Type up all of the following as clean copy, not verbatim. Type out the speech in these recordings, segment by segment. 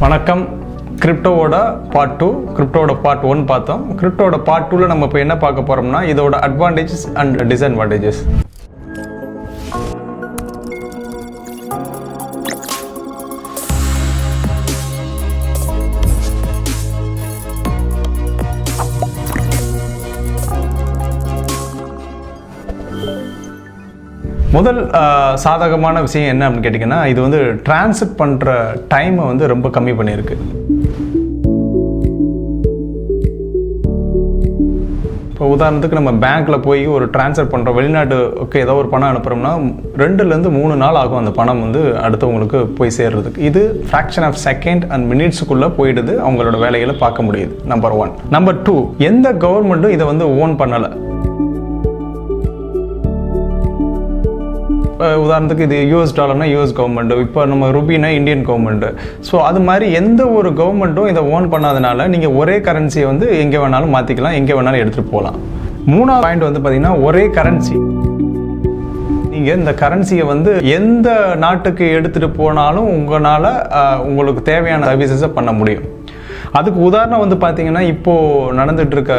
வணக்கம். கிரிப்டோவோட part 2, கிரிப்டோவோட part 1 பார்த்தோம். கிரிப்டோவோட part 2ல நம்ம இப்போ என்ன பார்க்க போறோம்னா இதோட அட்வான்டேஜஸ் அண்ட் டிஸ்அட்வான்டேஜஸ். முதல் சாதகமான விஷயம் என்ன அப்படின்னு கேட்டிங்கன்னா, இது வந்து டிரான்ஸ்ஃபர் பண்ணுற டைமை வந்து ரொம்ப கம்மி பண்ணியிருக்கு. இப்போ உதாரணத்துக்கு நம்ம பேங்க்கில் போய் ஒரு ட்ரான்ஸ்ஃபர் பண்ணுறோம், வெளிநாட்டுக்கு ஏதோ ஒரு பணம் அனுப்புகிறோம்னா 2-3 நாள் ஆகும் அந்த பணம் வந்து அடுத்தவங்களுக்கு போய் சேர்றதுக்கு. இது ஃப்ராக்ஷன் ஆஃப் செகண்ட் அண்ட் மினிட்ஸுக்குள்ளே போயிடுது, அவங்களோட வேலைகளை பார்க்க முடியுது. நம்பர் 1. நம்பர் 2, எந்த கவர்மெண்ட்டும் இதை வந்து ஓன் பண்ணலை. உதாரணத்துக்கு இது US டாலர்னா US கவர்மெண்ட்டு, இப்போ நம்ம ருபினா இந்தியன் கவர்மெண்ட்டு. ஸோ அது மாதிரி எந்த ஒரு கவர்மெண்ட்டும் இதை ஓன் பண்ணாதனால நீங்கள் ஒரே கரன்சியை வந்து எங்கே வேணாலும் மாற்றிக்கலாம், எங்கே வேணாலும் எடுத்துகிட்டு போகலாம். 3வது பாயிண்ட் வந்து பார்த்தீங்கன்னா ஒரே கரன்சி. நீங்கள் இந்த கரன்சியை வந்து எந்த நாட்டுக்கு எடுத்துகிட்டு போனாலும் உங்களால் உங்களுக்கு தேவையான சர்வீசஸை பண்ண முடியும். அதுக்கு உதாரணம் வந்து பார்த்தீங்கன்னா, இப்போது நடந்துகிட்டு இருக்க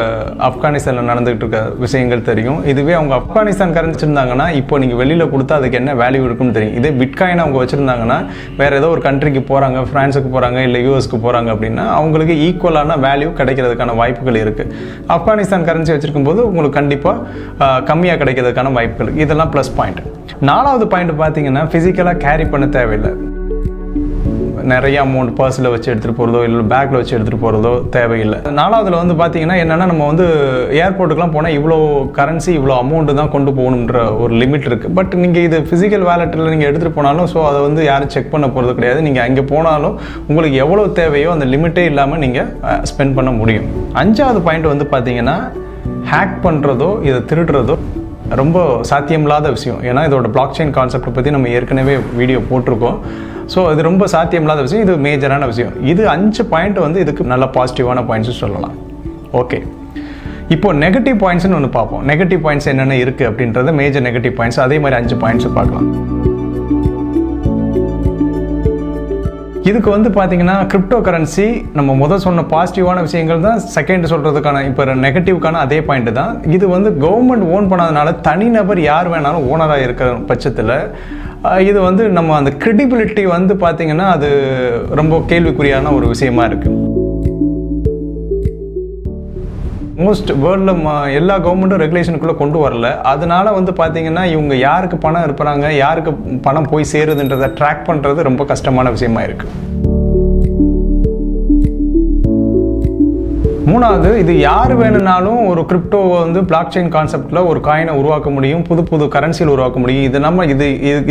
ஆப்கானிஸ்தானில் நடந்துகிட்டு இருக்க விஷயங்கள் தெரியும். இதுவே அவங்க ஆப்கானிஸ்தான் கரன்சி வச்சுருந்தாங்கன்னா இப்போ நீங்கள் வெளியில் கொடுத்தா அதுக்கு என்ன வேல்யூ இருக்குன்னு தெரியும். இதே பிட்காயின் அவங்க வச்சுருந்தாங்கன்னா வேறு ஏதோ ஒரு கண்ட்ரிக்கு போகிறாங்க, ஃப்ரான்ஸுக்கு போகிறாங்க, இல்லை யூஎஸ்க்கு போகிறாங்க அப்படின்னா அவங்களுக்கு ஈக்குவலான வேல்யூ கிடைக்கிறதுக்கான வாய்ப்புகள் இருக்குது. ஆப்கானிஸ்தான் கரன்சி வச்சுருக்கும் போது உங்களுக்கு கண்டிப்பாக கம்மியாக கிடைக்கிறதுக்கான வாய்ப்புகள். இதெல்லாம் ப்ளஸ் பாயிண்ட். 4வது பாயிண்ட் பார்த்தீங்கன்னா, ஃபிசிக்கலாக கேரி பண்ண தேவையில்லை. நிறைய அமௌண்ட் பர்ஸில் வச்சு எடுத்துகிட்டு போகிறதோ இல்லை பேக்கில் வச்சு எடுத்துகிட்டு போகிறதோ தேவையில்லை. 4வதுல வந்து பார்த்தீங்கன்னா என்னென்னா, நம்ம வந்து ஏர்போர்ட்டுக்குலாம் போனால் இவ்வளோ கரன்சி இவ்வளோ அமௌண்ட்டு தான் கொண்டு போகணுன்ற ஒரு லிமிட் இருக்குது. பட் நீங்கள் இது ஃபிசிக்கல் வேலெட்டில் நீங்கள் எடுத்துகிட்டு போனாலும் ஸோ அதை வந்து யாரும் செக் பண்ண போகிறது கிடையாது. நீங்கள் அங்கே போனாலும் உங்களுக்கு எவ்வளோ தேவையோ அந்த லிமிட்டே இல்லாமல் நீங்கள் ஸ்பெண்ட் பண்ண முடியும். 5வது பாயிண்ட் வந்து பார்த்தீங்கன்னா, ஹேக் பண்ணுறதோ இதை திருடுறதோ ரொம்ப சாத்தியமில்லாத விஷயம். ஏன்னா இதோட பிளாக் செயின் கான்செப்டை பற்றி நம்ம ஏற்கனவே வீடியோ போட்டிருக்கோம். ஸோ இது ரொம்ப சாத்தியமில்லாத விஷயம், இது மேஜரான விஷயம். இது 5 பாயிண்ட் வந்து இதுக்கு நல்ல பாசிட்டிவான பாயிண்ட்ஸ் சொல்லலாம். ஓகே, இப்போ நெகட்டிவ் பாயிண்ட்ஸ்னு ஒன்று பார்ப்போம். நெகட்டிவ் பாயிண்ட்ஸ் என்னென்ன இருக்குது அப்படின்றத, மேஜர் நெகட்டிவ் பாயிண்ட்ஸ், அதே மாதிரி 5 பாயிண்ட்ஸ் பார்க்கலாம். இதுக்கு வந்து பார்த்தீங்கன்னா, கிரிப்டோ கரன்சி நம்ம சொன்ன பாசிட்டிவான விஷயங்கள் தான் செகண்ட் சொல்கிறதுக்கான இப்போ நெகட்டிவ்க்கான அதே பாயிண்ட் தான். இது வந்து கவர்மெண்ட் ஓன் பண்ணாதனால தனிநபர் யார் வேணாலும் ஓனராக இருக்கிற பட்சத்தில் இது வந்து நம்ம அந்த கிரெடிபிலிட்டி வந்து பார்த்தீங்கன்னா அது ரொம்ப கேள்விக்குறியான ஒரு விஷயமா இருக்குது. மோஸ்ட் வேர்ல்டில் எல்லா கவர்மெண்ட்டும் ரெகுலேஷனுக்குள்ளே கொண்டு வரல. அதனால வந்து பார்த்தீங்கன்னா இவங்க யாருக்கு பணம் அனுப்புகிறாங்க, யாருக்கு பணம் போய் சேருதுன்றதை ட்ராக் பண்ணுறது ரொம்ப கஷ்டமான விஷயமா இருக்குது. 3வது, இது யார் வேணும்னாலும் ஒரு கிரிப்டோவை வந்து பிளாக் செயின் கான்செப்டில் ஒரு காயினை உருவாக்க முடியும், புது கரன்சியில் உருவாக்க முடியும். இது நம்ம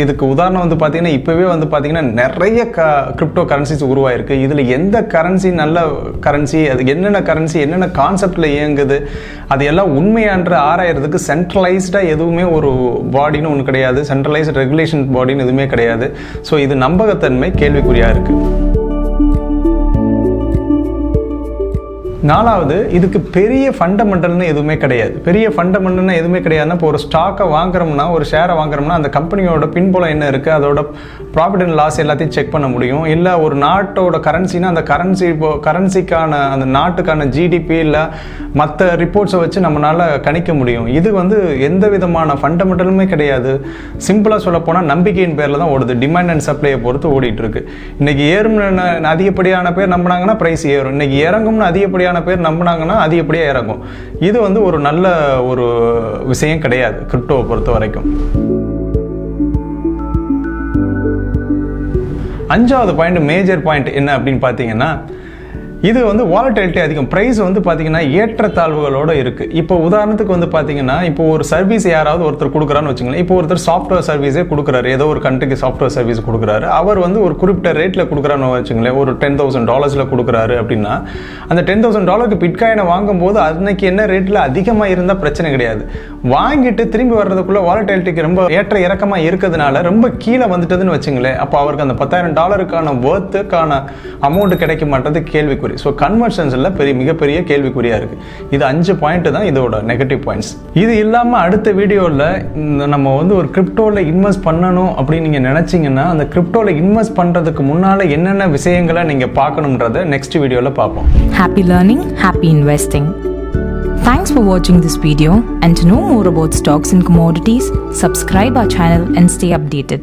இதுக்கு உதாரணம் வந்து பார்த்தீங்கன்னா, இப்போவே வந்து பார்த்தீங்கன்னா நிறைய கிரிப்டோ கரன்சிஸ் உருவாயிருக்கு. இதில் எந்த கரன்சி நல்ல கரன்சி, அது என்னென்ன கான்செப்டில் இயங்குது, அது எல்லாம் உண்மையான்ற ஆராயறதுக்கு சென்ட்ரலைஸ்டாக எதுவுமே ஒரு பாடின்னு ஒன்று கிடையாது, சென்ட்ரலைஸ்ட் ரெகுலேஷன் பாடின்னு எதுவுமே கிடையாது. ஸோ இது நம்பகத்தன்மை கேள்விக்குறியாக இருக்குது. 4வது, இதுக்கு பெரிய ஃபண்டமெண்டல்னு எதுவுமே கிடையாது. இப்போ ஒரு ஸ்டாக்கை வாங்குறோம்னா, ஒரு ஷேரை வாங்குறோம்னா அந்த கம்பெனியோட பின்புலம் என்ன இருக்குது, அதோட ப்ராஃபிட் அண்ட் லாஸ் எல்லாத்தையும் செக் பண்ண முடியும். இல்லை ஒரு நாட்டோட கரன்சினா அந்த கரன்சிக்கான அந்த நாட்டுக்கான ஜிடிபி இல்லை மற்ற ரிப்போர்ட்ஸை வச்சு நம்மளால் கணிக்க முடியும். இது வந்து எந்த விதமான ஃபண்டமெண்டலுமே கிடையாது. சிம்பிளாக சொல்ல போனால் நம்பிக்கையின் பேரில் தான் ஓடுது. டிமாண்ட் அண்ட் சப்ளையை பொறுத்து ஓடிட்டு இருக்கு. இன்னைக்கு ஏறும்னு அதிகப்படியான பேர் நம்பினாங்கன்னா ப்ரைஸ் ஏறும், இன்னைக்கு இறங்கும்னு அதிகப்படியான பேர் நம்பினாங்கன்னா அது எப்படியே இறங்கும். இது வந்து ஒரு நல்ல ஒரு விஷயம் கிடையாது கிரிப்டோவை பொறுத்த வரைக்கும். 5வது பாயிண்ட், மேஜர் பாயிண்ட் என்ன அப்படின்னு பார்த்தீங்கன்னா, இது வந்து வாலட்டிலிட்டி அதிகம். ப்ரைஸ் வந்து பார்த்தீங்கன்னா ஏற்றத்தாழ்வுகளோடு இருக்குது. இப்போ உதாரணத்துக்கு வந்து பார்த்தீங்கன்னா, இப்போ ஒரு சர்வீஸ் யாராவது ஒருத்தர் கொடுக்குறான்னு வச்சுங்களேன். இப்போ ஒருத்தர் சாஃப்ட்வேர் சர்வீஸே கொடுக்குறாரு, ஏதோ ஒரு கண்ட்ரிக்கு சாஃப்ட்வேர் சர்வீஸ் கொடுக்குறாரு. அவர் வந்து ஒரு குறிப்பிட்ட ரேட்டில் கொடுக்குறான்னு வச்சுங்களேன், ஒரு $10,000 கொடுக்குறாரு அப்படின்னா, அந்த $10,000 பிட்காயினை வாங்கும்போது அன்னைக்கு என்ன ரேட்டில் அதிகமாக இருந்தால் பிரச்சனை கிடையாது. வாங்கிட்டு திரும்பி வர்றதுக்குள்ள வாலட்டிலிட்டிக்கு ரொம்ப ஏற்ற இறக்கமாக இருக்கிறதுனால ரொம்ப கீழே வந்துட்டதுன்னு வச்சுங்களேன், அப்போ அவருக்கு அந்த $10,000 வர்த்துக்கான அமௌண்ட் கிடைக்க மாட்டது கேள்விக்குறி. மாதிரி. ஸோ கன்வர்ஷன்ஸில் மிகப்பெரிய கேள்விக்குறியாக இருக்குது. இது 5 பாயிண்ட் தான் இதோட நெகட்டிவ் பாயிண்ட்ஸ். இது இல்லாமல் அடுத்த வீடியோவில் நம்ம வந்து ஒரு கிரிப்டோவில் இன்வெஸ்ட் பண்ணணும் அப்படின்னு நீங்கள் நினச்சிங்கன்னா அந்த கிரிப்டோவில் இன்வெஸ்ட் பண்ணுறதுக்கு முன்னால் என்னென்ன விஷயங்களை நீங்கள் பார்க்கணுன்றதை நெக்ஸ்ட் வீடியோவில் பார்ப்போம். Happy learning, happy investing. Thanks for watching this video, and to know more about stocks and commodities, subscribe our channel and stay updated.